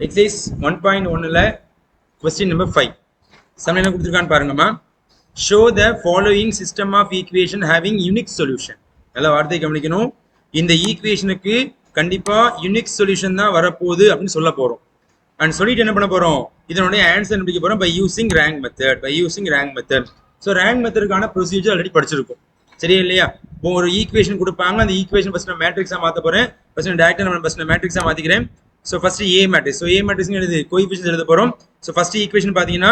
Exercise 1.1ல question number 5 some என்ன கொடுத்திருக்கான்னு பாருங்கம்மா. show the following system of equation having unique solution. நல்ல வார்த்தை கவனிக்கணும். இந்த ஈக்குவேஷனுக்கு கண்டிப்பா யூனிக் சொல்யூஷன் தான் வரப்போகுது அப்படின்னு சொல்ல போறோம். அண்ட் சொல்லிட்டு என்ன பண்ண போறோம், இதனுடைய ஆன்சர் கண்டுபிடிக்க போறோம் by using rank method. So rank மெத்தடுக்கான ப்ரொசீஜர் ஆல்ரெடி படிச்சிருக்கும், சரியா இல்லையா? இப்போ ஒரு ஈக்குவேஷன் கொடுப்பாங்க, அந்த ஈக்குவேஷன் ஃபர்ஸ்ட் நான் மேட்ரிக்ஸா மாற்ற போறேன். ஃபர்ஸ்ட் டேரக்டா நம்ம first மேட்ரிக்ஸா மாத்திக்கிறேன். So first A matrix. So A matrix எழுது கோஎஃபிஷியன்ட்ஸ் எழுத போறோம். ஸோ ஃபர்ஸ்ட் ஈக்குவேஷன் பாத்தீங்கன்னா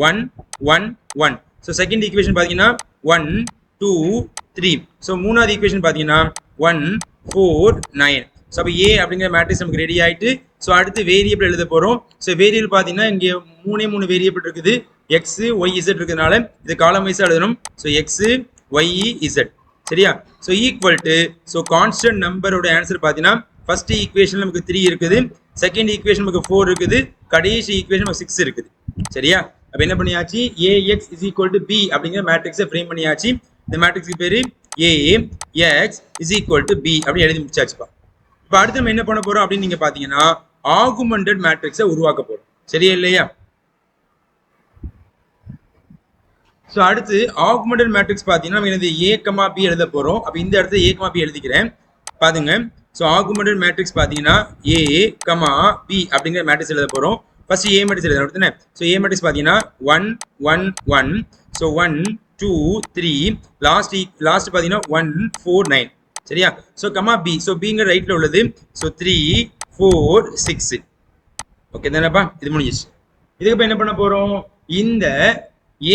1 1 1. ஸோ செகண்ட் ஈக்குவேஷன் பாத்தீங்கன்னா 1 2 3. ஸோ மூணாவது ஈக்குவேஷன் பாத்தீங்கன்னா 1 4 9. ஸோ அப்போ ஏ அப்படிங்கிற மேட்ரிக்ஸ் நமக்கு ரெடி ஆயிட்டு. ஸோ அடுத்து வேரியபிள் எழுத போறோம். ஸோ வேரியபிள் பாத்தீங்கன்னா இங்கே மூணு வேரியபிள் இருக்குது, எக்ஸ் ஒய் இசட் இருக்கிறதுனால இது காலம் வைஸா எழுதணும். ஸோ எக்ஸ் ஒய் இசட், சரியா? So equal to, so constant நம்பரோட ஆன்சர் பாத்தீங்கன்னா ஃபர்ஸ்ட் ஈக்குவேஷன் நமக்கு 3 இருக்குது, செகண்ட் ஈக்குவேஷன் நமக்கு 4 இருக்குது, கடைசி ஈக்குவேஷன் நமக்கு 6 இருக்குது, சரியா? அப்ப என்ன பண்ணியாச்சு, AX is equal to B அப்படிங்கிற மேட்ரிக்ஸை ஃப்ரேம் பண்ணியாச்சு. இந்த மேட்ரிக்ஸ்க்கு பேரு AX is equal to B அப்படி எழுதி முடிச்சாச்சுப்பா. இப்போ அடுத்து நம்ம என்ன பண்ண போறோம் அப்படின்னு நீங்க பாத்தீங்கன்னா ஆகுமெண்டட் மேட்ரிக்ஸை உருவாக்க போறோம், சரியா இல்லையா? ஸோ அடுத்து ஆகுமெண்டட் மேட்ரிக்ஸ் பார்த்தீங்கன்னா நம்ம என்னது A, B எழுத போறோம். அப்போ இந்த இடத்துல A, B எழுதிக்கிறேன் பாருங்க. ஸோ ஆகுமெண்டட் மேட்ரிக்ஸ் பார்த்தீங்கன்னா A, B அப்படிங்கிற மேட்ரிக்ஸ் எழுத போறோம். ஃபர்ஸ்ட் A மேட்ரிக்ஸ் எழுதணும் அப்படித்தானே. ஸோ A மேட்ரிக்ஸ் பார்த்தீங்கன்னா 1 1 1. ஸோ 1 2 3. லாஸ்ட் பார்த்தீங்கன்னா 1 4 9, சரியா? So B. ஸோ Bங்கிற ரைட்ல உள்ளது. ஸோ 3 4 6. ஓகே தானேப்பா, இது முடிஞ்சிச்சு. இதுக்கு இப்போ என்ன பண்ண போறோம், இந்த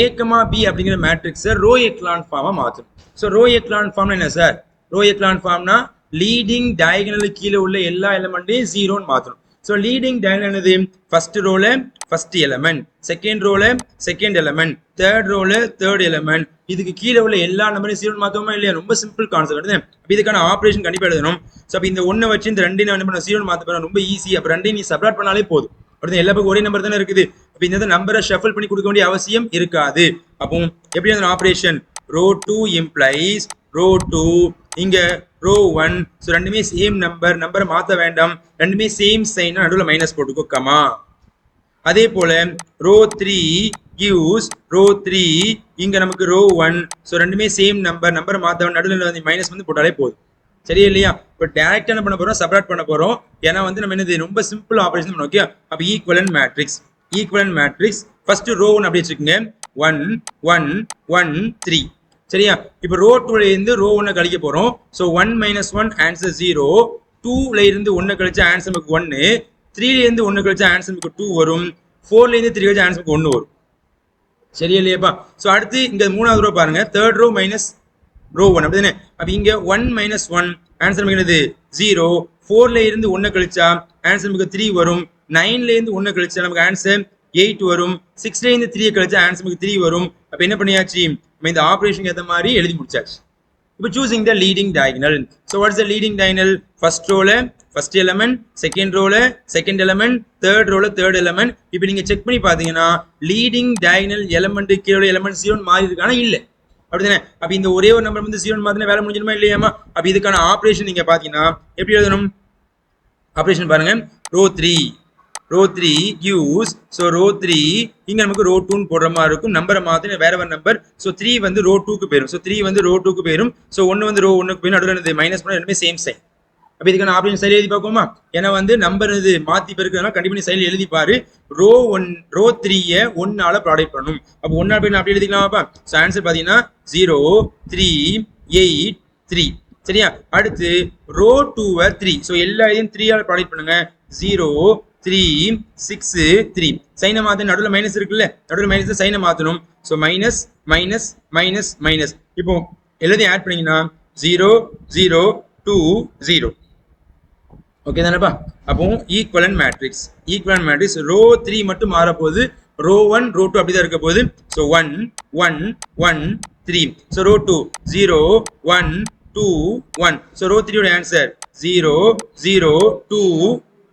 A, B அப்படிங்கிற மேட்ரிக்ஸை ரோ எக்லான் ஃபார்மா மாற்றும். ஸோ ரோ எக்லான் ஃபார்ம்னா என்ன சார்? ரோ எக்லான் ஃபார்ம்னா லீடிங் டயகனலுக்கு கீழே உள்ள எல்லா எலிமெண்ட்டையும் 0ன்னு மாற்றணும். ஸோ லீடிங் டயகனல் என்னது, ஃபர்ஸ்ட் ரோல ஃபர்ஸ்ட் எலிமெண்ட், செகண்ட் ரோல செகண்ட் எலிமெண்ட், தேர்ட் ரோல தேர்ட் எலிமெண்ட், இதுக்கு கீழே உள்ள எல்லா நம்பரையும் 0ன்னு மாற்றோமா இல்லையா? ரொம்ப சிம்பிள் கான்செப்ட். அப்போ இதுக்கான ஆப்ரேஷன் கண்டிப்பாக எழுதணும். ஸோ அப்போ இந்த ஒன்றை வச்சு இந்த ரெண்டையும் என்ன பண்ண 0ன்னு மாற்ற போறோம், ரொம்ப ஈஸி. அப்போ ரெண்டையும் நீ சப்ராக்ட் பண்ணாலே போதும். அடுத்து எல்லா பக்கம் ஒரே நம்பர் தானே இருக்குது. அப்போ இந்த நம்பரை ஷஃபிள் பண்ணி கொடுக்க வேண்டிய அவசியம் இருக்காது. அப்போ எப்படி அந்த ஆப்ரேஷன், ரோ 2 இம்ப்ளைஸ் ரோ 2, இங்க ரோ 1. ஸோ ரெண்டுமே சேம் நம்பரை மாற்ற வேண்டாம், ரெண்டுமே சேம் சைன், நடுவில் மைனஸ் போட்டுக்கோ கமா. அதே போல ரோ 3 gives ரோ 3, இங்க நமக்கு ரோ 1. ஸோ ரெண்டுமே சேம் நம்பரை மாற்ற வேண்டாம், நடுவில் மைனஸ் வந்து போட்டாலே போதும், சரியா இல்லையா? இப்போ டைரக்டா என்ன பண்ண போறோம், செப்பரேட் பண்ண போறோம். ஏன்னா வந்து நம்ம என்னது ரொம்ப சிம்பிள் ஆபரேஷன் பண்ணோம். ஓகே, அப்ப ஈக்குவலன்ட் மேட்ரிக்ஸ் ஃபர்ஸ்ட் ரோ 1 அப்படி வச்சுக்கோங்க, 1 1 1 3, சரியா? இப்போ ரோ 2ல இருந்து ரோ 1 கழிக்க போறோம். ஸோ 1 - 1 ஆன்சர் 0, 2ல இருந்து 1 கழிச்சா ஆன்சர் நமக்கு 1, 3ல இருந்து 1 கழிச்சா ஆன்சர் நமக்கு 2 வரும், 4ல இருந்து 3 கழிச்சா ஆன்சர் நமக்கு 1 வரும், சரியா இல்லையாப்பா? ஸோ அடுத்து இங்க மூணாவது ரோ பாருங்க, தேர்ட் ரோ மைனஸ் ரோ 1 அப்படிதானே. அப்ப இங்க 1 - 1 ஆன்சர் நமக்கு 0, 4ல இருந்து 1 கழிச்சா ஆன்சர் நமக்கு 3 வரும், 9ல இருந்து 1 கழிச்சா நமக்கு ஆன்சர் 8 வரும், 6ல இருந்து 3 கழிச்சா ஆன்சர் நமக்கு 3 வரும். அப்ப என்ன பண்ணியாச்சு, நம்ம இந்த ஆபரேஷன் ஏத்த மாதிரி எழுதி முடிச்சாச்சு. இப்போ choosing the leading diagonal. So what is the leading diagonal, first ரோல ஃபர்ஸ்ட் எலிமெண்ட், செகண்ட் ரோல செகண்ட் எலிமெண்ட், தேர்ட் ரோல தேர்ட் எலிமெண்ட். இப்போ நீங்க செக் பண்ணி பாத்தீங்கன்னா லீடிங் டயகனல் எலிமெண்ட் கீழே எலிமெண்ட் 0 மாறி இருக்கானா இல்ல, அப்படிதானே? அப்ப இந்த ஒரே ஒரு நம்பர் வந்து 0 மாதிரி வேலை முடிஞ்சிருமா இல்லையாமா? அப்ப இதுக்கான ஆபரேஷன் நீங்க பாத்தீங்கன்னா எப்படி எழுதணும், ஆபரேஷன் பாருங்க. ரோ 3 gives, ஸோ ரோ 3 இங்க நமக்கு ரோ 2 போடுற மாதிரி இருக்கும், நம்பரை மாத்தின வேற ஒரு நம்பர். ஸோ 3 வந்து ரோ 2க்கு போயிடும், ஸோ 3 வந்து ரோ 2க்கு போயிடும், ஸோ 1 வந்து ரோ 1க்கு போயிடும், நடுவில் மைனஸ் பண்ண ரெண்டுமே சேம் சைன். அப்ப இதுக்கான ஆப்ஷன் சைடு எழுதி பார்ப்போமா? ஏன்னா வந்து நம்பர் இது மாத்தி பெருக்கிறதுனால கண்டிப்பா சைடுல எழுதி பாரு. ரோ 3ய 1ஆல ப்ராடக்ட் பண்ணணும். அப்ப 1ஆல போய் அப்படி எழுதிக்கலாமாப்பா? சோ ஆன்சர் பாத்தீங்கன்னா 0 3 8 3, சரியா? அடுத்து ரோ 2 3. சோ எல்லா இதையும் 3ஆல ப்ராடக்ட் பண்ணுங்க. 0 3 6 3. சைனை மாத்த, நடுவுல மைனஸ் இருக்குல்ல, நடுவுல மைனஸ் சைனை மாத்தணும். So minus minus minus minus. இப்போ எல்லாத்தையும் ஆட் பண்ணீங்கன்னா 0 0 2 0. ஓகே தானேப்பா? அப்போ ஈக்குவலன்ட் மேட்ரிக்ஸ் ரோ 3 மட்டும் மாற போகுது, ரோ 1 ரோ 2 அப்படிதான் இருக்க போகுது. So 1 1 1 3. So row 2 0 1 2 1. So row 3 answer 0 0 2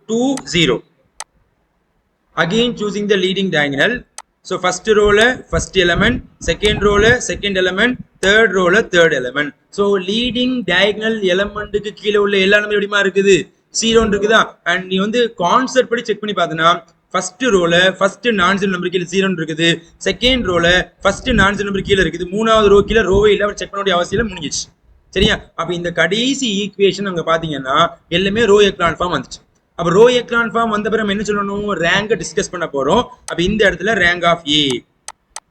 2 0. Again choosing the leading diagonal. So first ரோல ஃபர்ஸ்ட் எலிமெண்ட், செகண்ட் ரோல செகண்ட் எலிமெண்ட், தேர்ட் ரோல third element. So leading diagonal எலிமெண்ட்டுக்கு கீழே உள்ள எல்லா நம்பரும் எப்படிமா இருக்குது, 0 இருக்குதா அண்ட் நீ வந்து கான்செப்ட் படி செக் பண்ணி பார்த்தனா ஃபர்ஸ்ட் ரோல ஃபர்ஸ்ட் நான் ஜீரோ நம்பர் கீழே 0 இருக்குது செகண்ட் ரோல ஃபர்ஸ்ட் நான் ஜீரோ நம்பர் கீழே இருக்குது மூணாவது ரோ கீழே ரோவே இல்லை செக் பண்ண வேண்டிய அவசியம் முடிஞ்சிச்சு சரியா அப்ப இந்த கடைசி ஈக்குவேஷன் அங்க பாத்தீங்கன்னா எல்லாமே ரோ எக்லான் ஃபார்ம் வந்துச்சு அப்ப ரோ எக்லான் ஃபார்ம் வந்த பிறகு என்ன சொல்லணும் ரேங்கை டிஸ்கஸ் பண்ண போறோம் அப்ப இந்த இடத்துல ரேங்க் ஆஃப் ஏ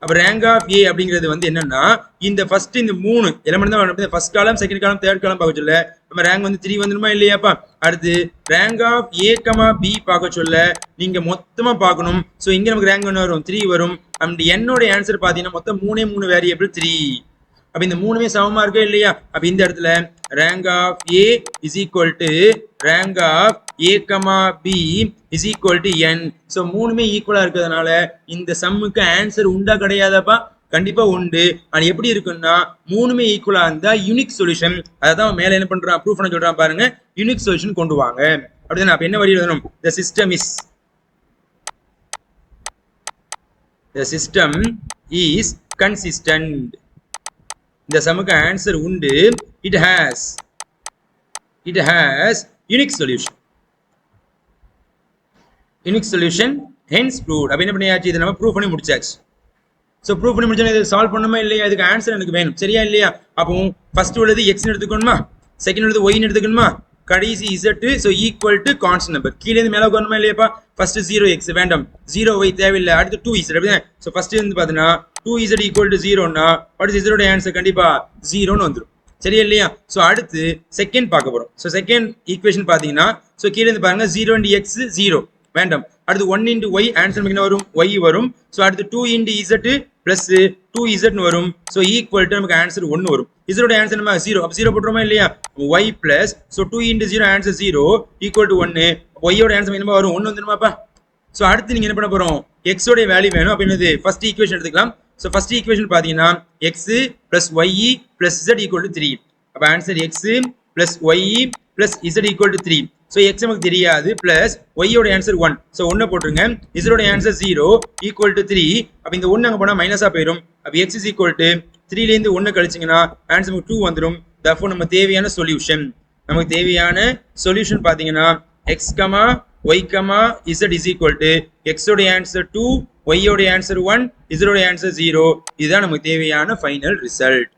அப்ப ரேங்க் ஆஃப் ஏ அப்படிங்கிறது வந்து என்னன்னா இந்த ஃபர்ஸ்ட் இந்த 3 எலிமெண்ட் தான் first column second column third காலம் பார்க்க சொல்ல நம்ம ரேங்க் வந்து 3 வந்துருமா இல்லையாப்பா அடுத்து rank of A comma B பார்க்க சொல்ல நீங்க மொத்தமா பார்க்கணும் ஸோ இங்க நமக்கு ரேங்க் என்ன வரும் 3 வரும் அண்ட் என்னோட ஆன்சர் பாத்தீங்கன்னா மொத்தம் 3 வேரியபிள் 3 அப்ப இந்த மூணுமே சமமா இருக்கா இல்லையா அப்ப இந்த இடத்துல rank of A is equal to rank of A comma B is equal to n so மூணுமே ஈக்குவலா இருக்கிறதுனால இந்த சம்முக்கு ஆன்சர் உண்டா கிடையாதாப்பா கண்டிப்பா உண்டு அது எப்படி இருக்குன்னா மூணுமே ஈக்குவலா இருந்தா யூனிக் சொல்யூஷன் அதான் மேல என்ன பண்றான் ப்ரூஃப் பண்ண சொல்றான் பாருங்க யூனிக் சொல்யூஷன் கொண்டு வாங்க அப்படிதான் அப்ப என்ன வழி எழுதணும் the system is consistent இந்த சம்முக்கு ஆன்சர் உண்டு it has unique solution hence proved அப்ப என்ன பண்ணியாச்சு இதை நம்ம ப்ரூவ் பண்ணி முடிச்சாச்சு ஸோ ப்ரூவ் பண்ணி முடிச்சோன்னா இதை சால்வ் பண்ணுமா இல்லையா இதுக்கு ஆன்சர் எனக்கு வேணும் சரியா இல்லையா அப்போ ஃபர்ஸ்ட் உள்ளது எக்ஸ்னு எடுத்துக்கணுமா செகண்ட் உள்ளது ஒய்னு எடுத்துக்கணுமா கடைசி Z so equal to constant number கீழே இருந்து மேலே வரணுமா இல்லையாப்பா ஃபர்ஸ்ட் 0x வேண்டாம் 0y தேவையில்லை அடுத்து 2z அப்படிதான் ஸோ ஃபர்ஸ்ட் வந்து பார்த்தீங்கன்னா 2z ஈக்குவல் டு 0னா வாட் இஸ் இசரோட ஆன்சர் கண்டிப்பா 0ன்னு வந்துடும் சரியா இல்லையா ஸோ அடுத்து செகண்ட் பார்க்க போறோம் ஸோ செகண்ட் ஈக்குவேஷன் பார்த்தீங்கன்னா ஸோ கீழே இருந்து பாருங்க 0 into x 0 வேண்டாம் அடுத்து 1 into y ஆன்சர் என்ன வரும் y வரும் ஸோ அடுத்து 2 into z பிளஸ் 2z வரும் ஸோ ஈக்குவல் டு நமக்கு ஆன்சர் 1 வரும் இதோட ஆன்சர் நம்ம 0 அப்போ 0 போட்டுருமா இல்லையா y plus so 2 into 0 answer 0 equal to 1 y ஓட ஆன்சர் என்ன வரும் 1 வந்துருமாப்பா ஸோ அடுத்து நீங்க என்ன பண்ண போறோம் x ஓட வேல்யூ வேணும் அப்போ என்னது ஃபர்ஸ்ட் ஈக்குவேஷன் எடுத்துக்கலாம் ஸோ ஃபர்ஸ்ட் ஈக்குவேஷன் பார்த்தீங்கன்னா x plus y plus z equal to 3 அப்போ answer x plus y plus z equal to 3 so X நமக்கு தெரியாது பிளஸ் ஒய்யோட ஆன்சர் 1 ஸோ 1 போட்டுருங்க இசரோட ஆன்சர் 0 ஈக்குவல் டு 3 அப்போ இந்த 1 அங்கே போனால் மைனஸாக போயிடும் அப்போ எக்ஸ் இஸ் ஈக்குவல் டு 3லேருந்து 1 கழிச்சிங்கன்னா ஆன்சர் நமக்கு 2 வந்துடும் தஃபோ நம்ம தேவையான சொல்யூஷன் நமக்கு தேவையான சொல்யூஷன் பார்த்தீங்கன்னா x comma y comma z is equal to எக்ஸோட ஆன்சர் 2 ஒய்யோட ஆன்சர் 1 இசரோட ஆன்சர் 0 இதுதான் நமக்கு தேவையான ஃபைனல் ரிசல்ட்